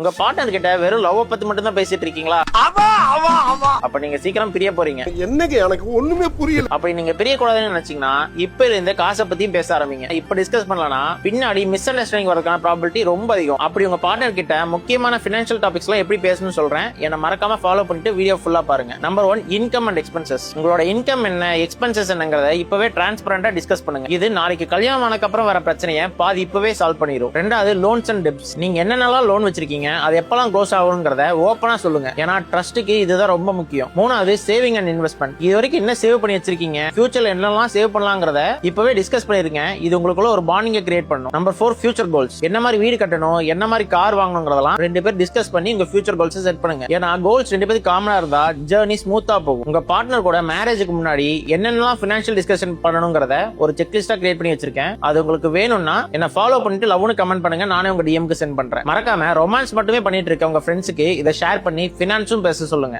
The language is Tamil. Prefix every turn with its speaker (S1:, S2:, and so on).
S1: உங்க பார்ட்னர் கிட்ட வெறும் லவ் பத்தி மட்டும் தான் பேசிட்டு இருக்கீங்களா? அப்ப நீங்க சீக்கிரம் பிரிய போறீங்க.
S2: என்னங்க எனக்கு ஒண்ணுமே புரியல.
S1: அப்படி நீங்க பிரிய கூடாதுன்னு நினைச்சீங்கன்னா இப்ப இருந்த காசை பத்தியும் பேச ஆரம்பிங்க. இப்ப டிஸ்கஸ் பண்ணலனா பின்னாடி மிஸ் அண்டர்ஸ்டாண்டிங் வரதுக்கான ப்ராபபிலிட்டி ரொம்ப அதிகம். அப்படி உங்க பார்ட்னர் கிட்ட முக்கியமான பினான்சியல் டாபிக்ஸ் எல்லாம் எப்படி பேசணும்னு சொல்றேன். என்ன மறக்காம ஃபாலோ பண்ணிட்டு வீடியோ ஃபுல்லா பாருங்க. Number 1, income and expenses. உங்களோட இன்கம் என்ன, எக்ஸ்பென்சஸ் என்னங்கறத இப்பவே டிரான்ஸ்பரண்டா டிஸ்கஸ் பண்ணுங்க. இது நாளைக்கு கல்யாணம் ஆனதுக்கு அப்புறம் வர பிரச்சனையை பாதி இப்பவே சால்வ் பண்ணிரும். ரெண்டாவது, லோன்ஸ் அண்ட் டெப்ட்ஸ். நீங்க என்னென்னலாம் லோன் வச்சிருக்கீங்க, அது எப்பலாம் க்ளோஸ் ஆகும்ங்கறத ஓபனா சொல்லுங்க. ஏன்னா ட்ரஸ்ட்டுக்கு இதுதான் ரொம்ப முக்கியம். மூணாவது, சேவிங் அண்ட் இன்வெஸ்ட்மெண்ட். இது வரைக்கும் என்ன சேவ் பண்ணி வச்சிருக்கீங்க, ஃபியூச்சர்ல என்னெல்லாம் சேவ் பண்ணலாம்ங்கறத இப்பவே டிஸ்கஸ் பண்ணிருங்க. இது உங்களுக்குள்ள ஒரு பாண்டிங்கை கிரியேட் பண்ணும். Number 4, future goals. என்ன மாதிரி வீடு கட்டணும், என்ன மாதிரி கார் வாங்கணும்ங்கறதெல்லாம் ரெண்டு பேர் டிஸ்கஸ் பண்ணி உங்க ஃபியூச்சர் கோல்ஸ் செட் பண்ணுங்க. ஏன்னா கோல்ஸ் ரெண்டு பேருக்கு காமனா இருந்தா ஜர்னி ஸ்மூத்தா போகும். உங்க பார்ட்னர் கூட மேரேஜுக்கு முன்னாடி என்னென்னலாம் பினான்சியல் டிஸ்கஷன் பண்ணணும்ங்கறத ஒரு செக்லிஸ்டா கிரியேட் பண்ணி வச்சிருக்கேன். அது உங்களுக்கு வேணும்னா என்ன ஃபாலோ பண்ணிட்டு லவ்னு கமெண்ட் பண்ணுங்க. நானே உங்க டிஎம்க்கு சென்ட் பண்றேன். மறக்காம ரொமான்ஸ் மட்டுமே பண்ணிட்டு இருக்க உங்க ஃப்ரெண்ட்ஸுக்கு இதை ஷேர் பண்ணி பினான்ஸும் பேச சொல்லுங்க.